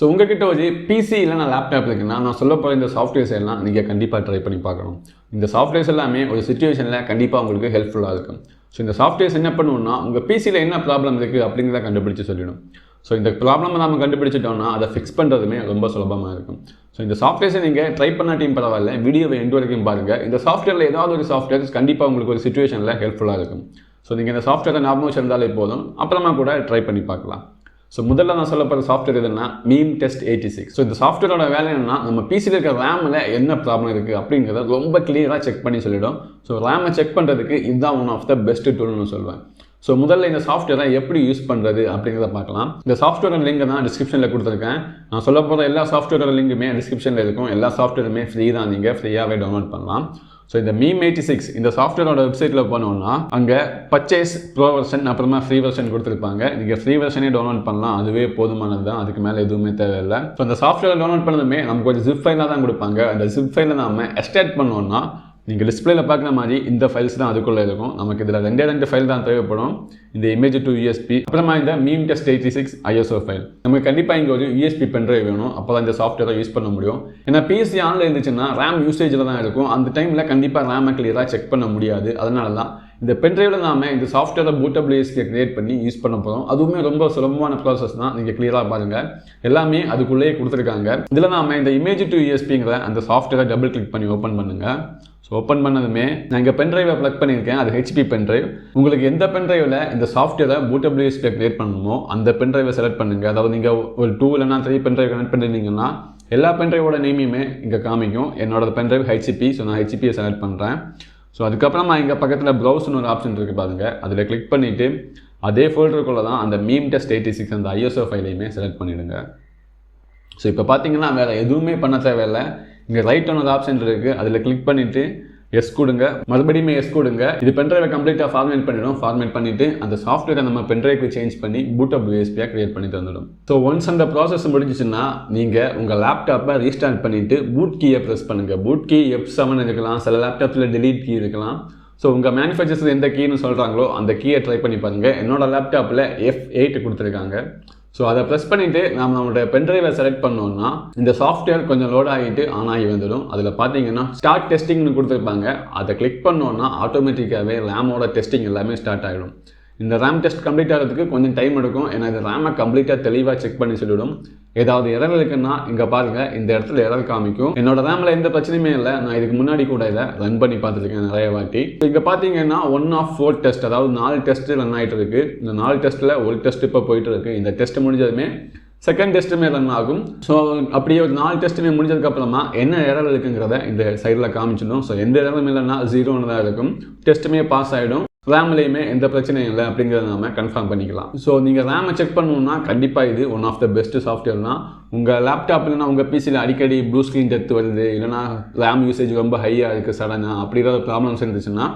So உங்ககிட்ட ஒரு PC இல்லைனா லேப்டாப் இருக்குன்னா நான் சொல்ல போகிற இந்த சாஃப்ட்வேர்ஸ் எல்லாம் நீங்கள் கண்டிப்பாக ட்ரை பண்ணி பார்க்கணும். இந்த சாஃப்ட்வேர்ஸ் எல்லாமே ஒரு சிச்சுவேஷனில் கண்டிப்பாக உங்களுக்கு ஹெல்ப்ஃபுல்லாக இருக்கும். ஸோ இந்த சாஃப்ட்வேர்ஸ் என்ன பண்ணுவோம்னா உங்கள் பிசியில் என்ன ப்ராப்ளம் இருக்குது அப்படிங்கிறத கண்டுபிடிச்சு சொல்லிடும். ஸோ இந்த ப்ராப்ளமை நம்ம கண்டுபிடிச்சிட்டோம்னா அதை ஃபிக்ஸ் பண்ணுறதுமே ரொம்ப சுலபமாக இருக்கும். ஸோ இந்த சாஃப்ட்வேர்ஸை நீங்கள் ட்ரை பண்ணாட்டியும் பரவாயில்ல, வீடியோவை எண்டு வரைக்கும் பாருங்கள். இந்த சாஃப்ட்வேரில் ஏதாவது ஒரு சாஃப்ட்வேர்ஸ் கண்டிப்பாக உங்களுக்கு ஒரு சிச்சுவேஷனில் ஹெல்ப்ஃபுல்லாக இருக்கும். ஸோ நீங்கள் இந்த சாஃப்ட்வேரை ஞாபகம் வச்சிருந்தாலே போதும், அப்புறமா கூட ட்ரை பண்ணி பார்க்கலாம். ஸோ முதல்ல நான் சொல்ல போகிற சாஃப்ட்வேர் எதுனா மீம் டெஸ்ட் 86. ஸோ இந்த சாஃப்ட்வேரோட வேலை என்னன்னா நம்ம பிசியில் இருக்கிற ரேமில் என்ன ப்ராப்ளம் இருக்குது அப்படிங்கிறத ரொம்ப கிளியராக செக் பண்ணி சொல்லிடும். ஸோ ரேமை செக் பண்ணுறதுக்கு இதுதான் ஒன் ஆஃப் த பெஸ்ட் டூல்னு சொல்லுவேன். ஸோ முதல்ல இந்த சாஃப்ட்வேரை எப்படி யூஸ் பண்ணுறது அப்படிங்கிறத பார்க்கலாம். இந்த சாஃப்ட்வேரோட லிங்க் தான் டிஸ்கிரிப்ஷனில் கொடுத்துருக்கேன். நான் சொல்ல போகிற எல்லா சாஃப்ட்வேரோட லிங்குமே டிஸ்கிரிப்ஷனில் இருக்கும். எல்லா சாஃப்ட்வேருமே ஃப்ரீ தான், நீங்கள் ஃப்ரீயாகவே டவுன்லோட் பண்ணலாம். ஸோ இந்த மீம் 86 இந்த சாஃப்ட்வேரோட வெப்சைட்டில் போனோம்னா அங்கே பர்ச்சேஸ் ப்ரோ வெர்ஷன் அப்புறமா ஃப்ரீ வெர்ஷன் கொடுத்துருப்பாங்க. நீங்கள் ஃப்ரீ வெர்ஷனே டவுன்லோட் பண்ணலாம், அதுவே போதுமானது தான், அதுக்கு மேலே எதுவுமே தேவையில்லை. ஸோ அந்த சாஃப்ட்வேர் டவுன்லோட் பண்ணதுமே நமக்கு ஒரு ஜிப் ஃபைலாக தான் கொடுப்பாங்க. அந்த ஜிப் ஃபைலை நம்ம எக்ஸ்ட்ராக்ட் பண்ணோம்னா நீங்கள் டிஸ்பிளேல பார்க்குற மாதிரி இந்த ஃபைல்ஸ் தான் அதுக்குள்ளே இருக்கும். நமக்கு இதில் ரெண்டு ஃபைல் தான் தேவைப்படும், இந்த இமேஜ் டு யூஎஸ்பி அப்புறமா இந்த மீம் டெஸ்ட் 86 ISO ஃபைல். நமக்கு கண்டிப்பாக இங்கே ஒரு யூஎஸ்பி பென்ட்ரைவ் வேணும், அப்போ தான் இந்த சாஃப்ட்வேரை யூஸ் பண்ண முடியும். ஏன்னா பிசி ஆனில் இருந்துச்சுன்னா ரேம் யூசேஜில் தான் இருக்கும், அந்த டைமில் கண்டிப்பாக ரேமை கிளியராக செக் பண்ண முடியாது. அதனால தான் இந்த பென்ட்ரைவில் நாம இந்த சாஃப்ட்வேரை பூட்டபிள் யூஎஸ்பியை கிரியேட் பண்ணி யூஸ் பண்ண போகிறோம். அதுவுமே ரொம்ப சுலபமான ப்ராசஸ் தான், நீங்கள் கிளியராக பாருங்கள், எல்லாமே அதுக்குள்ளேயே கொடுத்துருக்காங்க. இதில் நாம இந்த இமேஜ் டு யூஎஸ்பிங்கிற அந்த சாஃப்ட்வேரை டபுள் கிளிக் பண்ணி ஓப்பன் பண்ணுங்கள். ஸோ ஓப்பன் பண்ணதுமே நான் இங்கே பென்ட்ரைவை ப்ளக் பண்ணியிருக்கேன், அது ஹெச்பி பென்ட்ரைவ். உங்களுக்கு எந்த பென்ட்ரைவில் இந்த சாஃப்ட்வேரை பூட்டபிள் யூஎஸ்பியை கிரியேட் பண்ணணுமோ அந்த பென்ட்ரைவை செலக்ட் பண்ணுங்கள். அதாவது நீங்கள் ஒரு 2 இல்லைனா 3 பென்ட்ரைவ் கனெக்ட் பண்ணிருந்தீங்கன்னா எல்லா பென்ட்ரைவோட நேமையுமே இங்கே காமிக்கும். என்னோட பென்ட்ரைவ் ஹெச்பி, ஸோ நான் ஹெச்பியை செலக்ட் பண்ணுறேன். ஸோ அதுக்கப்புறமா இங்கே பக்கத்தில் ப்ரௌஸ்னு ஒரு ஆப்ஷன் இருக்குது பாருங்கள், அதில் கிளிக் பண்ணிவிட்டு அதே ஃபோல்டருக்குள்ளே தான் அந்த மீம் டெஸ்ட் 86 அந்த ISO ஃபைலையுமே செலக்ட் பண்ணிவிடுங்க. ஸோ இப்போ பார்த்தீங்கன்னா வேறு எதுவுமே பண்ண தேவையில்லை. இங்கே ரைட் ஒரு ஆப்ஷன் இருக்குது, அதில் கிளிக் பண்ணிவிட்டு எஸ் கொடுங்க, மறுபடியும் எஸ் கொடுங்க. இது பென்ட்ரைவை கம்ப்ளீட்டாக ஃபார்மேட் பண்ணிடும். ஃபார்மேட் பண்ணிவிட்டு அந்த சாஃப்ட்வேரை நம்ம பென்ட்ரைவுக்கு சேஞ்ச் பண்ணி பூட்டபிள் யூஎஸ்பியாக கிரியேட் பண்ணி தந்துடும். ஸோ ஒன்ஸ் அந்த ப்ராசஸ் முடிஞ்சிச்சுன்னா நீங்கள் உங்கள் லேப்டாப்பை ரீஸ்டார்ட் பண்ணிவிட்டு பூட் கீயை ப்ரெஸ் பண்ணுங்கள். பூட் கீ F7 இருக்கலாம், சில லேப்டாப்பில் delete கீ இருக்கலாம். ஸோ உங்கள் மேனுஃபேக்சர்ஸ் எந்த கீன்னு சொல்கிறாங்களோ அந்த கீயை ட்ரை பண்ணி பாருங்கள். என்னோட லேப்டாப்பில் F8 கொடுத்துருக்காங்க. ஸோ அதை ப்ரெஸ் பண்ணிவிட்டு நம்மளோட பென்ட்ரைவை செலக்ட் பண்ணோம்னா இந்த சாஃப்ட்வேர் கொஞ்சம் லோட் ஆகிட்டு ஆன் ஆகி வந்துடும். அதில் பார்த்தீங்கன்னா ஸ்டார்ட் டெஸ்டிங்னு கொடுத்துருப்பாங்க, அதை கிளிக் பண்ணோன்னா ஆட்டோமேட்டிக்காகவே ரேமோட டெஸ்டிங் எல்லாமே ஸ்டார்ட் ஆகிடும். இந்த ரேம் டெஸ்ட் கம்ப்ளீட் ஆகிறதுக்கு கொஞ்சம் டைம் எடுக்கும், ஏன்னா இந்த ரேமை கம்ப்ளீட்டாக தெளிவாக செக் பண்ணி சொல்லிவிடும். ஏதாவது எரர் இருக்குன்னா இங்கே பாருங்கள், இந்த இடத்துல எரர் காமிக்கும். என்னோட ரேமில் எந்த பிரச்சனையுமே இல்லை, நான் இதுக்கு முன்னாடி கூட இதை ரன் பண்ணி பார்த்துருக்கேன் நிறைய வாட்டி. இங்கே பார்த்தீங்கன்னா 1 of 4 டெஸ்ட், அதாவது 4 டெஸ்ட்டு ரன் ஆகிட்டு இருக்குது. இந்த 4 டெஸ்ட்டில் ஒரு டெஸ்ட் இப்போ போயிட்டு இருக்குது. இந்த டெஸ்ட் முடிஞ்சதுமே செகண்ட் டெஸ்ட்டுமே ரன் ஆகும். ஸோ அப்படியே ஒரு 4 டெஸ்ட்டுமே முடிஞ்சதுக்கப்புறமா என்ன எரர் இருக்குங்கிறத இந்த சைடில் காமிச்சிடும். ஸோ எந்த எரரும் இல்லைன்னா 0ன்னு தான் இருக்கும், டெஸ்ட்டுமே பாஸ் ஆகிடும். ரேம்லேயுமே எந்த பிரச்சனையும் இல்லை அப்படிங்கிறத நம்ம கன்ஃபார்ம் பண்ணிக்கலாம். ஸோ நீங்கள் ரேமை செக் பண்ணணும்னா கண்டிப்பாக இது one of the best software தான். உங்கள் லேப்டாப் இல்லைனா உங்கள் பிசியில் அடிக்கடி ப்ளூ ஸ்க்ரீன் டெத் வருது, இல்லைனா ரேம் யூசேஜ் ரொம்ப ஹையாக இருக்குது சடனாக, அப்படி ஏதாவது ப்ராப்ளம்ஸ் இருந்துச்சுன்னா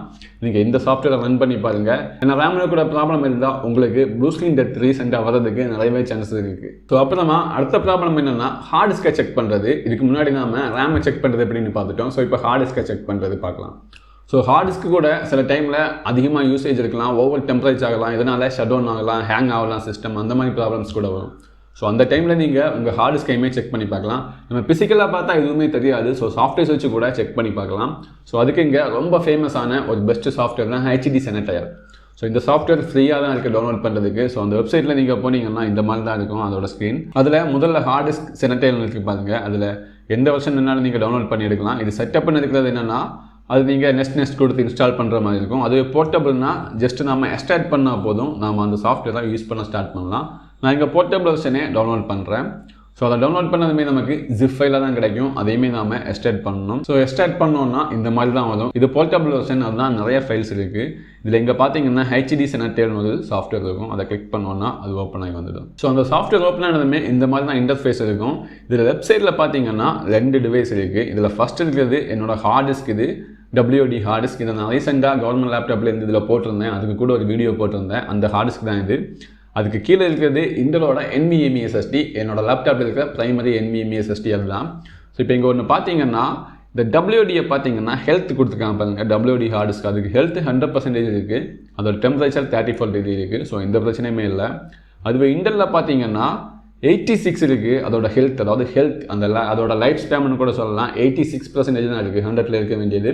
நீங்கள் இந்த சாஃப்ட்வேரை ரன் பண்ணி பாருங்கள். ஏன்னா ரேமில் கூட ப்ராப்ளம் இருந்தால் உங்களுக்கு ப்ளூ ஸ்க்ரீன் டெத் ரீசெண்டாக வரதுக்கு நிறையவே சான்சஸ் இருக்குது. ஸோ அப்புறமா அடுத்த ப்ராப்ளம் என்னென்னா ஹார்ட் டிஸ்கை செக் பண்ணுறது. இதுக்கு முன்னாடி நாம் ரேமை செக் பண்ணுறது எப்படின்னு பார்த்துட்டோம். ஸோ இப்போ ஹார்ட் டிஸ்கை செக் பண்ணுறது பார்க்கலாம். ஸோ ஹார்ட் டிஸ்க்கு கூட சில டைமில் அதிகமாக யூசேஜ் இருக்கலாம், ஓவர் டெம்பரேச்சர் ஆகலாம், இதனால் ஷட் டவுன் ஆகலாம், ஹேங் ஆகலாம் சிஸ்டம், அந்த மாதிரி ப்ராப்ளம்ஸ் கூட வரும். ஸோ அந்த டைமில் நீங்கள் உங்கள் ஹார்ட் டிஸ்கையுமே செக் பண்ணி பார்க்கலாம். நம்ம பிசிக்கலாக பார்த்தா எதுவுமே தெரியாது, ஸோ சாஃப்ட்வேர்ஸ் வச்சு கூட செக் பண்ணி பார்க்கலாம். ஸோ அதுக்கு இங்கே ரொம்ப ஃபேமஸான ஒரு பெஸ்ட் சாஃப்ட்வேர் தான் HD Sanitizer. ஸோ இந்த சாஃப்ட்வேர் ஃப்ரீயாக தான் இருக்குது டவுன்லோட் பண்ணுறதுக்கு. ஸோ அந்த வெப்சைட்டில் நீங்கள் போனீங்கன்னா இந்த மாதிரி தான் இருக்கும் அதோட ஸ்க்ரீன். அதில் முதல்ல ஹார்ட் டிஸ்க் Sanitizer இருக்குது பாருங்கள், அதில் எந்த வெர்ஷன் வேணாலும் நீங்கள் டவுன்லோட் பண்ணி எடுக்கலாம். இது செட்டப் பண்ணி இருக்கிறது என்னென்னா அது நீங்கள் நெக்ஸ்ட் கொடுத்து இன்ஸ்டால் பண்ணுற மாதிரி இருக்கும். அது போர்ட்டபிள்னா ஜஸ்ட் நம்ம எக்ஸ்ட்ராக்ட் பண்ணால் போதும், நம்ம அந்த சாஃப்ட்வேரை யூஸ் பண்ண ஸ்டார்ட் பண்ணலாம். நான் இங்கே போர்ட்டபிள் வெர்ஷனே டவுன்லோட் பண்ணுறேன். ஸோ அதை டவுன்லோட் பண்ணதுமே நமக்கு ஜிப் ஃபைலாக தான் கிடைக்கும், அதையுமே நாம் எக்ஸ்ட்ராக்ட் பண்ணணும். ஸோ எக்ஸ்ட்ராக்ட் பண்ணோன்னா இந்த மாதிரி தான் வரும். இது போர்ட்டபிள் வெர்ஷன், அதுதான் நிறைய ஃபைல்ஸ் இருக்குது. இதில் இங்கே பார்த்தீங்கன்னா HD Sanitizer ஒரு சாஃப்ட்வேர் இருக்கும், அதை கிளிக் பண்ணோன்னா அது ஓப்பன் ஆகி வந்துடும். ஸோ அந்த சாஃப்ட்வேர் ஓப்பன் ஆனதுமே இந்த மாதிரி தான் இன்டர்ஃபேஸ் இருக்கும். இதில் வெப்சைட்டில் பார்த்தீங்கன்னா 2 டிவைஸ் இருக்குது. இதில் ஃபஸ்ட் இருக்கிறது என்னோட ஹார்ட் டிஸ்க், இது WD ஹார்ட் டிஸ்க். இதை நான் ரீசெண்டாக கவர்மெண்ட் லேப்டாப்பில் இருந்து இதில் போட்டிருந்தேன், அதுக்கு கூட ஒரு வீடியோ போட்டிருந்தேன். அந்த ஹார்ட் டிஸ்க் தான் இது. அதுக்கு கீழே இருக்கிறது இன்டலோட NVMe SSD, என்னோட லேப்டாப்பில் இருக்கிற ப்ரைமரி NVMe SSD அதுதான். ஸோ இப்போ இங்கே ஒன்று பார்த்தீங்கன்னா இந்த WDயை பார்த்தீங்கன்னா ஹெல்த் கொடுத்துருக்காங்க பாருங்கள், WD ஹார்ட் டிஸ்க். அதுக்கு ஹெல்த் 100% இருக்குது, அதோட டெம்பரேச்சர் 34 டிகிரி இருக்குது. ஸோ எந்த பிரச்சனையுமே இல்லை. அதுவே இன்டலில் பார்த்தீங்கன்னா 86 இருக்குது அதோட ஹெல்த், அதாவது ஹெல்த் அதோட லைஃப் ஸ்பேம்னு கூட சொல்லலாம். 86% தான் இருக்குது 100ல் இருக்க வேண்டியது.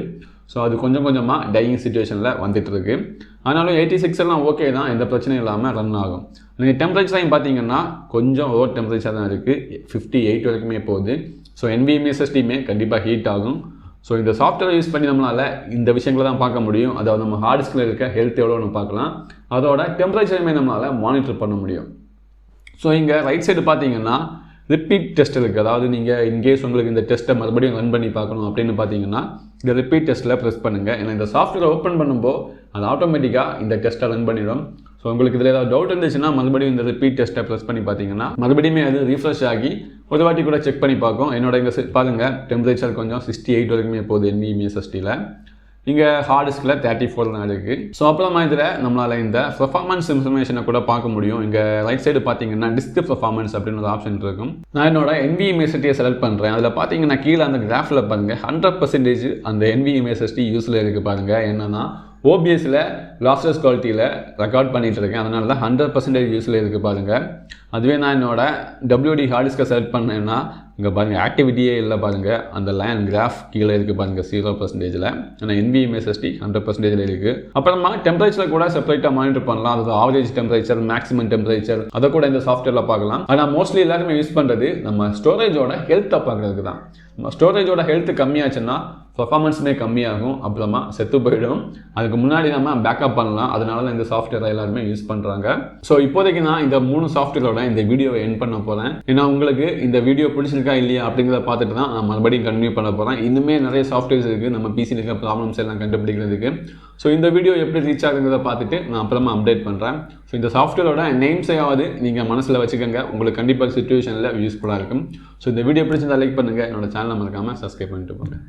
ஸோ அது கொஞ்சம் கொஞ்சமாக டையிங் சுச்சுவேஷனில் வந்துட்டு இருக்கு. ஆனாலும் 86 எல்லாம் ஓகே தான், எந்த பிரச்சனையும் இல்லாமல் ரன் ஆகும். நீங்கள் டெம்பரேச்சரையும் பார்த்தீங்கன்னா கொஞ்சம் ஓவர் டெம்பரேச்சர் தான் இருக்குது, 58 வரைக்குமே போகுது. ஸோ NVMe SSDயுமே கண்டிப்பாக ஹீட் ஆகும். ஸோ இந்த சாஃப்ட்வேர் யூஸ் பண்ணி நம்மளால் இந்த விஷயங்களை தான் பார்க்க முடியும். அதாவது நம்ம ஹார்ட் டிஸ்கில் இருக்க ஹெல்த் எவ்வளோன்னு பார்க்கலாம், அதோட டெம்பரேச்சருமே நம்மளால் மானிட்டர் பண்ண முடியும். ஸோ இங்கே ரைட் சைடு பார்த்தீங்கன்னா ரிப்பீட் டெஸ்ட் இருக்குது. அதாவது நீங்கள் இன்கேஸ் உங்களுக்கு இந்த டெஸ்ட்டை மறுபடியும் ரன் பண்ணி பார்க்கணும் அப்படின்னு பார்த்தீங்கன்னா இந்த ரிப்பீட் டெஸ்ட்டில் ப்ரெஸ் பண்ணுங்கள். ஏன்னா இந்த சாஃப்ட்வேரை ஓப்பன் பண்ணும்போது அது ஆட்டோமேட்டிக்காக இந்த டெஸ்ட்டை ரன் பண்ணிடும். ஸோ உங்களுக்கு இதில் ஏதாவது டவுட் இருந்துச்சுன்னா மறுபடியும் இந்த ரிப்பீட் டெஸ்ட்டை ப்ரெஸ் பண்ணி பார்த்தீங்கன்னா மறுபடியுமே அது ரீஃப்ரெஷ் ஆகி ஒரு வாட்டி கூட செக் பண்ணி பார்க்கும். என்னோட இங்கே பாருங்கள் டெம்பரேச்சர் கொஞ்சம் 68 வரைக்குமே போகுது NVMe SSDயில். இங்கே ஹார்ட் டிஸ்கில் 34 தான் இருக்குது. ஸோ அப்புறமா இதில் நம்மளால் இந்த பெர்ஃபார்மன்ஸ் இன்ஃபர்மேஷனை கூட பார்க்க முடியும். இங்கே ரைட் சைடு பார்த்தீங்கன்னா டிஸ்க் பெர்ஃபார்மன்ஸ் அப்படின்னு ஒரு ஆப்ஷன் இருக்கும். நான் என்னோட NVMe SSDயை செலக்ட் பண்ணுறேன். அதில் பார்த்தீங்கன்னா கீழே அந்த கிராஃபில் பாருங்கள் 100% அந்த NVMe SSD யூஸில் இருக்குது பாருங்கள். என்னன்னா OBSல லாஸ்லெஸ் குவாலிட்டியில் ரெக்கார்ட் பண்ணிகிட்டு இருக்கேன், அதனால தான் 100% யூஸில் இருக்குது பாருங்கள். அதுவே நான் என்னோட WD ஹார்ட் டிஸ்கை செலக்ட் பண்ணேன்னா இங்கே பாருங்கள் ஆக்டிவிட்டியே இல்லை பாருங்கள். அந்த லைன் கிராஃப் கீழே இருக்குது பாருங்கள் 0%. ஆனால் NVMe SSD 100% இருக்குது. அப்புறமா டெம்பரேச்சர் கூட செப்பரேட்டாக மானிட்டர் பண்ணலாம். அதாவது ஆவரேஜ் டெம்பரேச்சர், மேக்ஸிமம் டெம்பரேச்சர் அதை கூட இந்த சாஃப்ட்வேரில் பார்க்கலாம். ஆனால் மோஸ்ட்லி எல்லாருமே யூஸ் பண்ணுறது நம்ம ஸ்டோரேஜோட ஹெல்த்தை பார்க்குறதுக்கு தான். நம்ம ஸ்டோரேஜோட ஹெல்த் கம்மியாச்சுன்னா பர்ஃபார்மன்ஸுமே கம்மியாகும், அப்புறமா செத்து போயிடும். அதுக்கு முன்னாடி நம்ம பேக்கப் பண்ணலாம். அதனால தான் இந்த சாஃப்ட்வேரை எல்லாருமே யூஸ் பண்ணுறாங்க. ஸோ இப்போதைக்கு நான் இந்த 3 சாஃப்ட்வேரோட இந்த வீடியோவை எண்ட் பண்ண போகிறேன். ஏன்னா உங்களுக்கு இந்த வீடியோ பிடிச்சிருக்கா இல்லையா அப்படிங்கிறத பார்த்துட்டு தான் நான் மறுபடியும் கண்டினியூ பண்ண போகிறேன். இன்னுமே நிறைய சாஃப்ட்வேர்ஸ் இருக்குது நம்ம பிசியில் இருக்க ப்ராப்ளம்ஸ் எல்லாம் கண்டுபிடிக்கிறதுக்கு. ஸோ இந்த வீடியோ எப்படி ரீச் ஆகுங்கிறத பார்த்துட்டு நான் அப்புறமா அப்டேட் பண்ணுறேன். ஸோ இந்த சாஃப்ட்வேரோட நேம்ஸையாவது நீங்கள் மனசில் வச்சுக்கோங்க, உங்களுக்கு கண்டிப்பாக சுச்சுவேஷனில் யூஸ்ஃபுல்லாக இருக்கும். ஸோ இந்த வீடியோ பிடிச்சிருந்தா லைக் பண்ணுங்கள், என்னோட சேனலை மறக்காமல் சப்ஸ்கிரைப் பண்ணிட்டு போங்க.